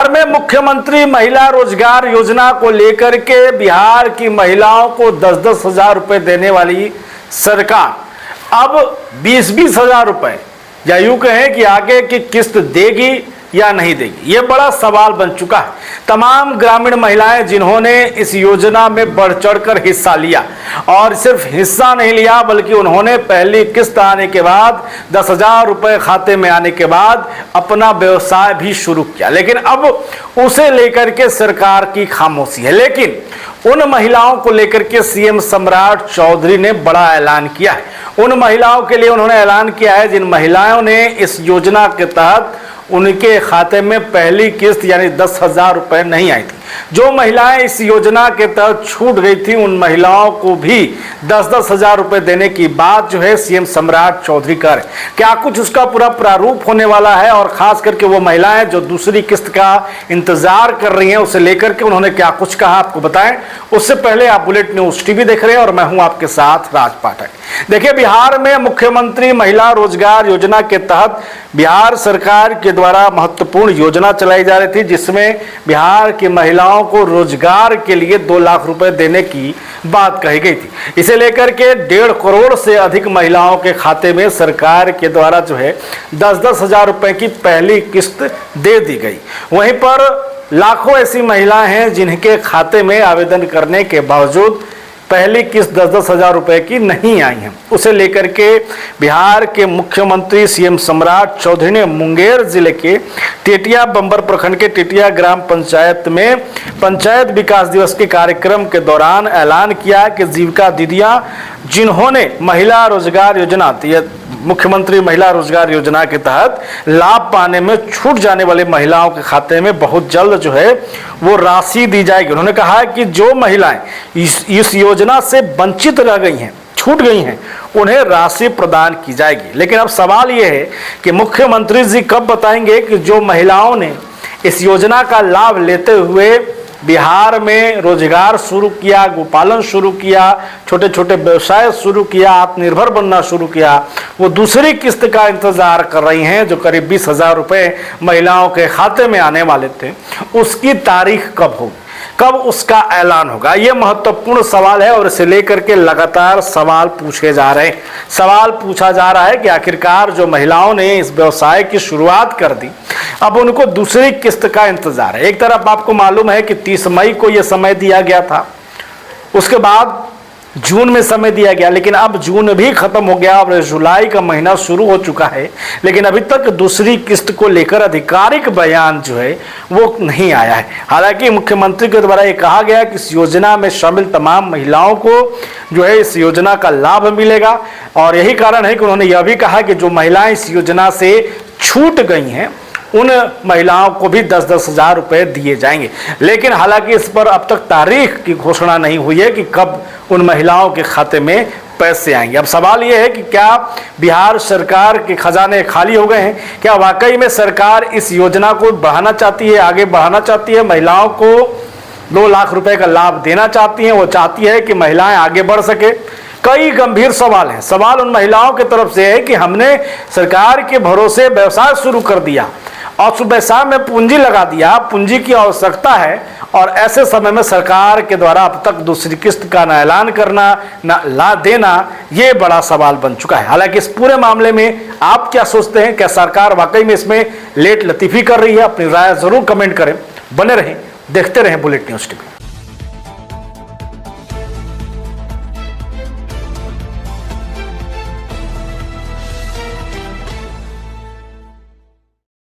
बिहार में मुख्यमंत्री महिला रोजगार योजना को लेकर के बिहार की महिलाओं को 10-10 हजार रुपए देने वाली सरकार अब 20-20 हजार रुपए या यूं कहें कि आगे की किस्त देगी या नहीं देगी, ये बड़ा सवाल बन चुका है। तमाम ग्रामीण महिलाएं जिन्होंने इस योजना में बढ़ चढ़कर हिस्सा लिया और सिर्फ हिस्सा नहीं लिया बल्कि उन्होंने पहली किस्त आने के बाद 10,000 रुपए खाते में आने के बाद अपना व्यवसाय भी शुरू किया, लेकिन अब उसे लेकर के सरकार की खामोशी है। लेकिन उन महिलाओं को लेकर के सीएम सम्राट चौधरी ने बड़ा ऐलान किया है। उन महिलाओं के लिए उन्होंने ऐलान किया है जिन महिलाओं ने इस योजना के तहत उनके खाते में पहली किस्त यानी 10,000 रुपए नहीं आई थी। जो महिलाएं इस योजना के तहत छूट गई थी उन महिलाओं को भी 10-10 हजार रुपए देने की बात जो है सीएम सम्राट चौधरी कर रहे। क्या कुछ उसका पूरा प्रारूप होने वाला है और खास करके वो महिलाएं जो दूसरी किस्त का इंतजार कर रही हैं उसे लेकर के उन्होंने क्या कुछ कहा आपको बताएं। उससे पहले आप बुलेट न्यूज टीवी देख रहे हैं और मैं हूं आपके साथ राज पाठक। देखिए, बिहार में मुख्यमंत्री महिला रोजगार योजना के तहत बिहार सरकार के द्वारा महत्वपूर्ण योजना चलाई जा रही थी जिसमें बिहार की महिलाओं को रोजगार के लिए 2 लाख रुपए देने की बात कही गई थी। इसे लेकर के 1.5 करोड़ से अधिक महिलाओं के खाते में सरकार के द्वारा जो है 10-10 हजार रुपए की पहली किस्त दे दी गई। वहीं पर लाखों ऐसी महिलाएं हैं जिनके खाते में आवेदन करने के बावजूद पहली किस्त 10-10 हजार रुपए की नहीं आई है। उसे लेकर के बिहार के मुख्यमंत्री सीएम सम्राट चौधरी ने मुंगेर जिले के टेटिया बंबर प्रखंड के टेटिया ग्राम पंचायत में पंचायत विकास दिवस के कार्यक्रम के दौरान ऐलान किया कि जीविका दीदियां जिन्होंने महिला रोजगार योजना मुख्यमंत्री महिला रोजगार योजना के तहत लाभ पाने में छूट जाने वाले महिलाओं के खाते में बहुत जल्द जो है वो राशि दी जाएगी। उन्होंने कहा कि जो महिलाएं इस योजना से वंचित रह गई हैं, छूट गई हैं, उन्हें राशि प्रदान की जाएगी। लेकिन अब सवाल यह है कि मुख्यमंत्री जी कब बताएंगे कि जो महिलाओं ने इस योजना का लाभ लेते हुए बिहार में रोजगार शुरू किया, गोपालन शुरू किया, छोटे छोटे व्यवसाय शुरू किया, आत्मनिर्भर बनना शुरू किया, वो दूसरी किस्त का इंतजार कर रही हैं जो करीब 20 हजार रुपए महिलाओं के खाते में आने वाले थे, उसकी तारीख कब होगी, कब उसका ऐलान होगा, ये महत्वपूर्ण सवाल है। और इसे लेकर के लगातार सवाल पूछे जा रहे हैं। सवाल पूछा जा रहा है कि आखिरकार जो महिलाओं ने इस व्यवसाय की शुरुआत कर दी अब उनको दूसरी किस्त का इंतजार है। एक तरफ आपको मालूम है कि 30 मई को यह समय दिया गया था, उसके बाद जून में समय दिया गया, लेकिन अब जून भी खत्म हो गया और जुलाई का महीना शुरू हो चुका है, लेकिन अभी तक दूसरी किस्त को लेकर आधिकारिक बयान जो है वो नहीं आया है। हालांकि मुख्यमंत्री के द्वारा ये कहा गया कि इस योजना में शामिल तमाम महिलाओं को जो है इस योजना का लाभ मिलेगा और यही कारण है कि उन्होंने यह भी कहा कि जो महिलाएं इस योजना से छूट गई हैं उन महिलाओं को भी 10-10 हजार रुपए दिए जाएंगे। लेकिन हालांकि इस पर अब तक तारीख की घोषणा नहीं हुई है कि कब उन महिलाओं के खाते में पैसे आएंगे। अब सवाल यह है कि क्या बिहार सरकार के खजाने खाली हो गए हैं, क्या वाकई में सरकार इस योजना को बढ़ाना चाहती है, आगे बढ़ाना चाहती है, महिलाओं को 2 लाख रुपए का लाभ देना चाहती है, वो चाहती है कि महिलाएं आगे बढ़ सके। कई गंभीर सवाल हैं। सवाल उन महिलाओं की तरफ से है कि हमने सरकार के भरोसे व्यवसाय शुरू कर दिया और उस व्यवसाय में पूंजी लगा दिया, पूंजी की आवश्यकता है और ऐसे समय में सरकार के द्वारा अब तक दूसरी किस्त का न ऐलान करना न ला देना, ये बड़ा सवाल बन चुका है। हालांकि इस पूरे मामले में आप क्या सोचते हैं, क्या सरकार वाकई में इसमें लेट लतीफी कर रही है? अपनी राय जरूर कमेंट करें। बने रहें, देखते रहें बुलेट न्यूज टीवी।